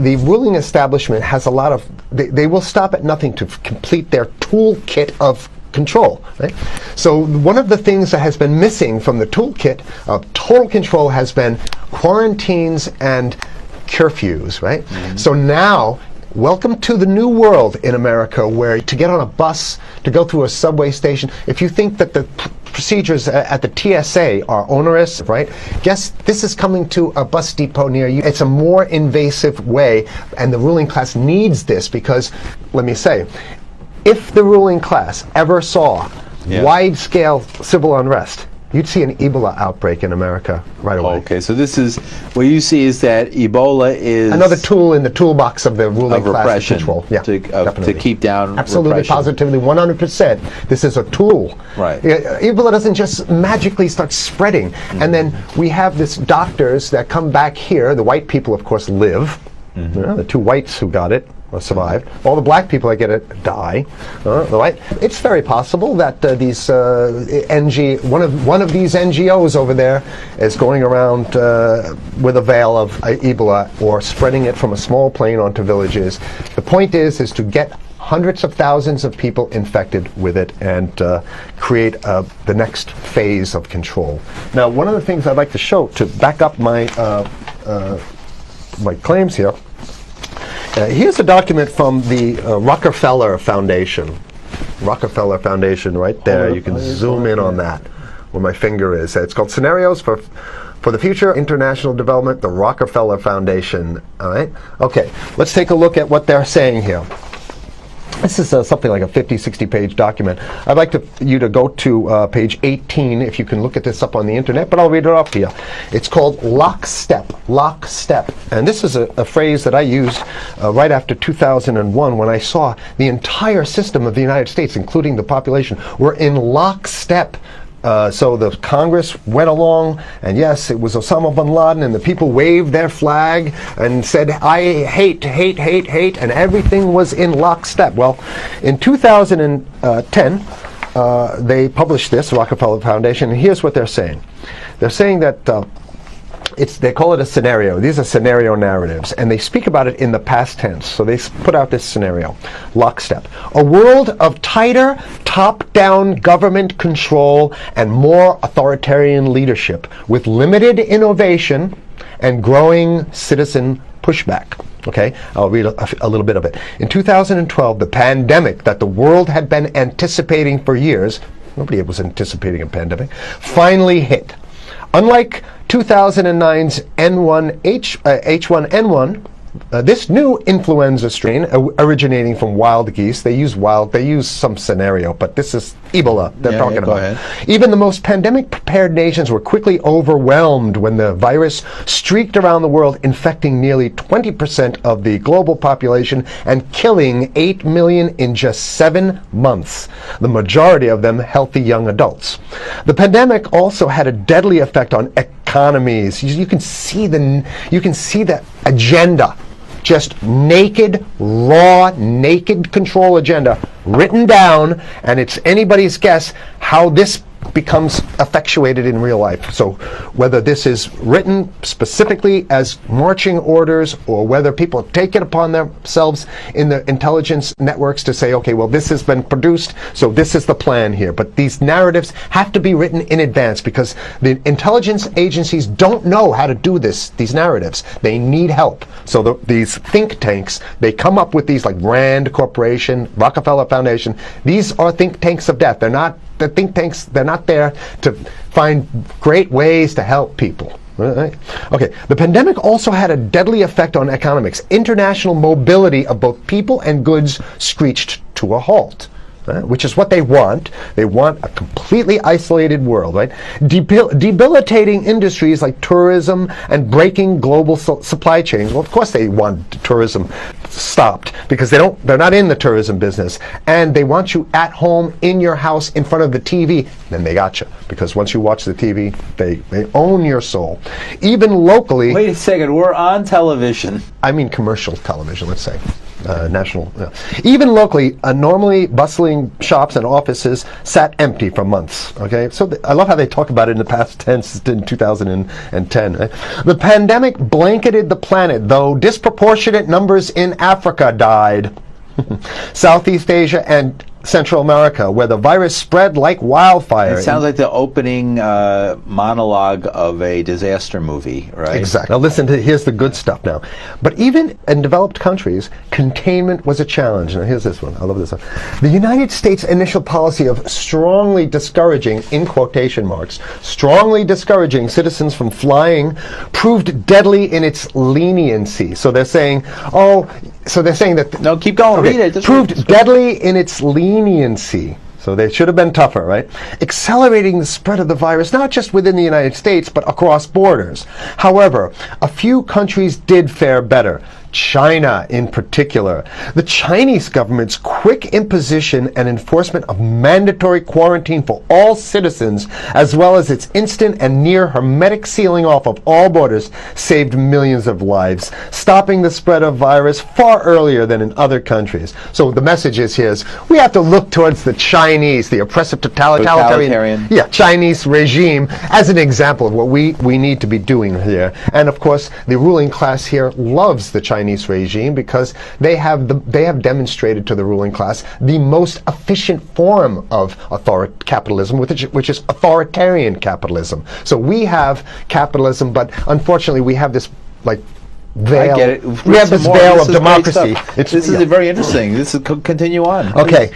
the ruling establishment has a lot of, they will stop at nothing to complete their toolkit of control, right? So one of the things that has been missing from the toolkit of total control has been quarantines and curfews, right? Mm-hmm. So now, welcome to the new world in America, where to get on a bus, to go through a subway station, if you think that the procedures at the TSA are onerous, right? Guess this is coming to a bus depot near you. It's a more invasive way, and the ruling class needs this because, let me say, if the ruling class ever saw wide-scale civil unrest, you'd see an Ebola outbreak in America right away. Okay, so this is, what you see is that Ebola is another tool in the toolbox of the ruling class control. Yeah, to keep down absolutely, repression. Positively, 100%. This is a tool. Right. Ebola doesn't just magically start spreading. Mm-hmm. And then we have this doctors that come back here. The white people, of course, live. Mm-hmm. The two whites who got it survived. All the black people that get it die. It's very possible that these one of these NGOs over there is going around with a veil of Ebola or spreading it from a small plane onto villages. The point is to get hundreds of thousands of people infected with it and create the next phase of control. Now, one of the things I'd like to show to back up my my claims here. Here's a document from the Rockefeller Foundation. Rockefeller Foundation, right there. You can zoom in on that, where my finger is. It's called Scenarios for the Future International Development, the Rockefeller Foundation. All right. Okay. Let's take a look at what they're saying here. This is something like a 50, 60-page document. I'd like you to go to page 18, if you can look at this up on the internet, but I'll read it off to you. It's called lockstep, lockstep. And this is a phrase that I used right after 2001 when I saw the entire system of the United States, including the population, were in lockstep. So the Congress went along, and yes, it was Osama bin Laden, and the people waved their flag and said, I hate, hate, hate, hate, and everything was in lockstep. Well, in 2010, they published this, Rockefeller Foundation, and here's what they're saying. They're saying that they call it a scenario. These are scenario narratives, and they speak about it in the past tense. So they put out this scenario, lockstep. A world of tighter, top-down government control and more authoritarian leadership with limited innovation and growing citizen pushback. Okay, I'll read a little bit of it. In 2012, the pandemic that the world had been anticipating for years, nobody was anticipating a pandemic, finally hit. Unlike 2009's H1N1, this new influenza strain originating from wild geese, they use some scenario, but this is Ebola they're talking about. Ahead. Even the most pandemic-prepared nations were quickly overwhelmed when the virus streaked around the world, infecting nearly 20% of the global population and killing 8 million in just 7 months, the majority of them healthy young adults. The pandemic also had a deadly effect on economies. You can see the agenda. Just naked, raw, naked control agenda written down, and it's anybody's guess how this becomes effectuated in real life. So whether this is written specifically as marching orders or whether people take it upon themselves in the intelligence networks to say, okay, well, this has been produced, so this is the plan here. But these narratives have to be written in advance because the intelligence agencies don't know how to do these narratives. They need help. So these think tanks, they come up with these like Rand Corporation, Rockefeller Foundation. These are think tanks of death. They're not the think tanks, they're not there to find great ways to help people. Right? Okay, the pandemic also had a deadly effect on economics. International mobility of both people and goods screeched to a halt. Which is what they want. They want a completely isolated world, right? Debilitating industries like tourism and breaking global supply chains. Well, of course they want tourism stopped because they're not in the tourism business. And they want you at home in your house in front of the TV. Then they got you. Because once you watch the TV, they own your soul. Even locally... Wait a second, we're on television. I mean commercial television, let's say. national. Even locally, normally bustling shops and offices sat empty for months. Okay, so I love how they talk about it in the past tense in 2010. Right? The pandemic blanketed the planet, though disproportionate numbers in Africa died. Southeast Asia and Central America, where the virus spread like wildfire. It sounds like the opening monologue of a disaster movie, right? Exactly. Now listen to, here's the good stuff now. But even in developed countries, containment was a challenge. Now here's this one. I love this one. The United States' initial policy of strongly discouraging, in quotation marks, strongly discouraging citizens from flying proved deadly in its leniency. So they're saying, that... No, keep going. Okay, Read it. proved deadly in its leniency. So they should have been tougher, right? Accelerating the spread of the virus, not just within the United States, but across borders. However, a few countries did fare better. China in particular. The Chinese government's quick imposition and enforcement of mandatory quarantine for all citizens, as well as its instant and near hermetic sealing off of all borders, saved millions of lives, stopping the spread of virus far earlier than in other countries. So the message is here is we have to look towards the Chinese, the oppressive totalitarian Chinese regime as an example of what we need to be doing here. And of course, the ruling class here loves the Chinese regime because they have demonstrated to the ruling class the most efficient form of capitalism, which is authoritarian capitalism. So we have capitalism, but unfortunately we have this veil. I get it. We have this veil of democracy. This is very interesting. This is continue on. Okay.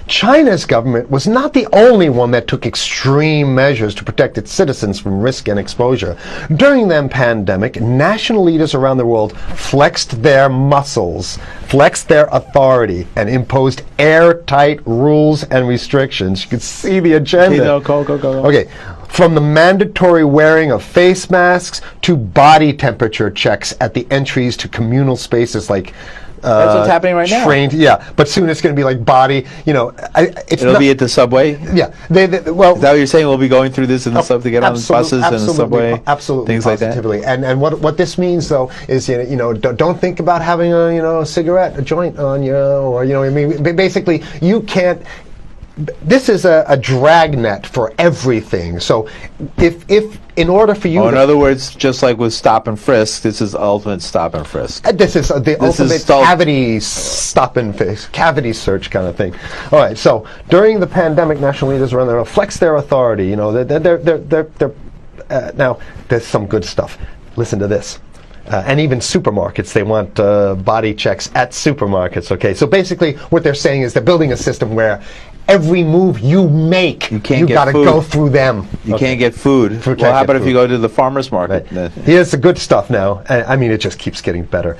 China's government was not the only one that took extreme measures to protect its citizens from risk and exposure. During the pandemic, national leaders around the world flexed their muscles, flexed their authority, and imposed airtight rules and restrictions. You can see the agenda. Okay, go. Okay. From the mandatory wearing of face masks to body temperature checks at the entries to communal spaces like that's what's happening right now. Yeah, but soon it's going to be like body. It'll be at the subway. Yeah, well, is that what you're saying? We'll be going through this in the subway to get on the buses and the subway, absolutely, things like that. And what this means though is don't think about having a cigarette, a joint on you, or basically you can't. This is a dragnet for everything. So if in order for you in other words, just like with stop and frisk, this is ultimate stop and frisk. This is the ultimate cavity stop and frisk, cavity search kind of thing. All right, so during the pandemic, national leaders around the world flexed their authority. Now there's some good stuff. Listen to this. And even supermarkets, they want body checks at supermarkets. Okay, so basically what they're saying is they're building a system where every move you make, you got to go through them. You can't get food. Well, how about if you go to the farmer's market? Right. Here's the good stuff now. It just keeps getting better.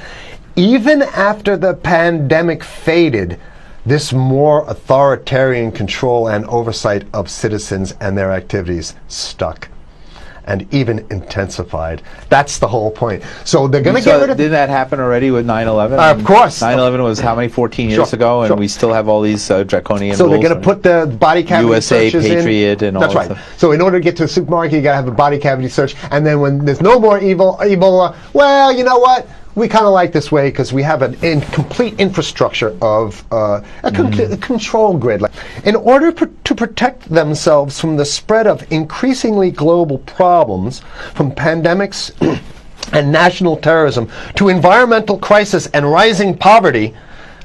Even after the pandemic faded, this more authoritarian control and oversight of citizens and their activities stuck. And even intensified. That's the whole point. So they're going to get rid of... Didn't that happen already with 9/11? Of course. 9/11 was how many? 14 years ago, and we still have all these draconian rules. So they're going to put the body cavity USA searches Patriot and all that. That's right. So in order to get to the supermarket, you got to have a body cavity search. And then when there's no more Ebola, well, you know what? We kind of like this way because we have a complete infrastructure of a control grid. In order to protect themselves from the spread of increasingly global problems, from pandemics and national terrorism to environmental crisis and rising poverty,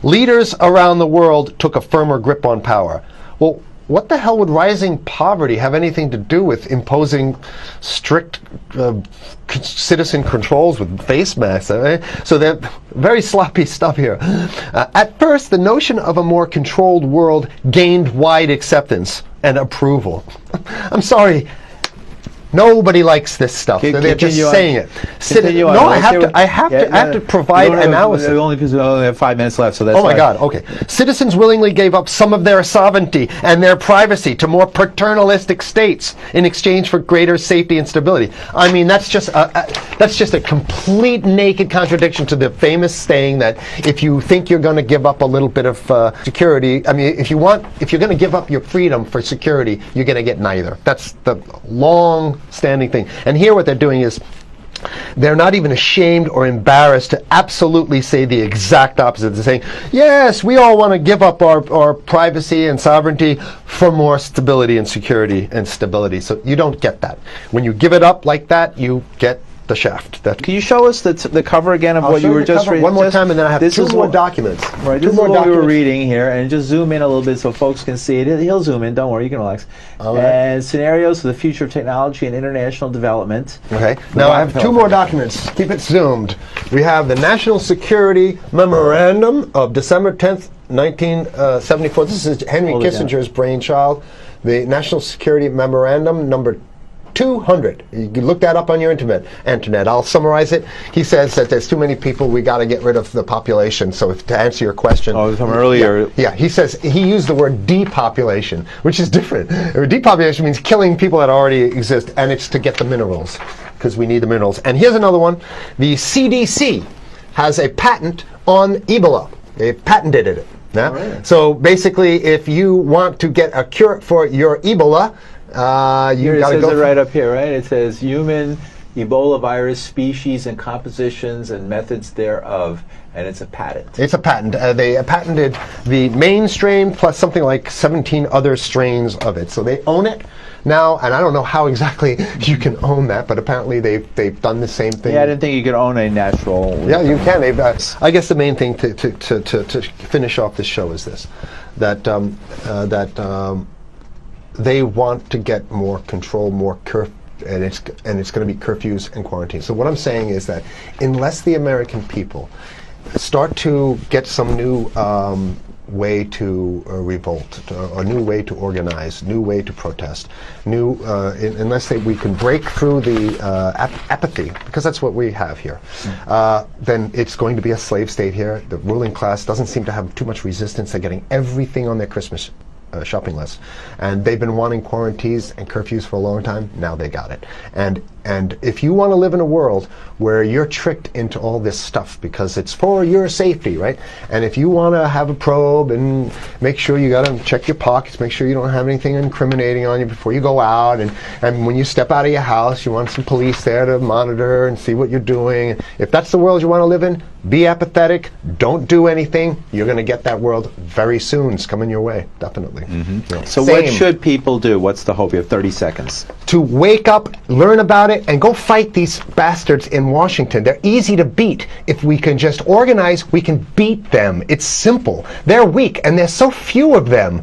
leaders around the world took a firmer grip on power. Well, what the hell would rising poverty have anything to do with imposing strict citizen controls with face masks? So they're very sloppy stuff here. At first, the notion of a more controlled world gained wide acceptance and approval. I'm sorry. Nobody likes this stuff. They're just saying it. I have to provide analysis. We only have 5 minutes left, so that's my God, okay. Citizens willingly gave up some of their sovereignty and their privacy to more paternalistic states in exchange for greater safety and stability. I mean, that's just a complete naked contradiction to the famous saying that if you think you're going to give up a little bit of security, I mean, if you're going to give up your freedom for security, you're going to get neither. That's the long-standing thing. And here what they're doing is They're not even ashamed or embarrassed to absolutely say the exact opposite. They're saying, yes, we all want to give up our privacy and sovereignty for more stability and security and stability. So you don't get that. When you give it up like that, you get the shaft. Can you show us the cover again of what you were just reading? One more time, and then I have two more documents. Right, this is what we were reading here, and just zoom in a little bit so folks can see it. He'll zoom in, don't worry, you can relax. All right. And scenarios for the future of technology and international development. Okay, now I have two more documents. Keep it zoomed. We have the National Security Memorandum of December 10th, 1974. This is Henry Kissinger's brainchild. The National Security Memorandum number 200. You can look that up on your internet. I'll summarize it. He says that there's too many people, we got to get rid of the population. So to answer your question. Oh, from earlier. Yeah, he says, he used the word depopulation, which is different. Depopulation means killing people that already exist, and it's to get the minerals, because we need the minerals. And here's another one. The CDC has a patent on Ebola. They patented it. Yeah? Right. So basically, if you want to get a cure for your Ebola, it says it right up here, right? It says human Ebola virus species and compositions and methods thereof, and it's a patent. It's a patent. They patented the main strain plus something like 17 other strains of it. So they own it now, and I don't know how exactly you can own that, but apparently they've done the same thing. Yeah, I didn't think you could own a natural. Yeah, you can. They've, I guess the main thing to finish off this show is this: that they want to get more control, more and it's going to be curfews and quarantines. So what I'm saying is that unless the American people start to get some new way to revolt, a new way to organize, new way to protest, unless we can break through the apathy, because that's what we have here, then it's going to be a slave state here. The ruling class doesn't seem to have too much resistance. They're getting everything on their Christmas shopping list, and they've been wanting quarantines and curfews for a long time. Now they got it. And if you want to live in a world where you're tricked into all this stuff because it's for your safety, right? And if you want to have a probe and make sure you got to check your pockets, make sure you don't have anything incriminating on you before you go out, and when you step out of your house, you want some police there to monitor and see what you're doing. If that's the world you want to live in, be apathetic, don't do anything. You're going to get that world very soon. It's coming your way, definitely. Mm-hmm. Yeah. So what should people do? What's the hope? You have 30 seconds. To wake up, learn about it, and go fight these bastards in Washington. They're easy to beat. If we can just organize, we can beat them. It's simple. They're weak, and there's so few of them.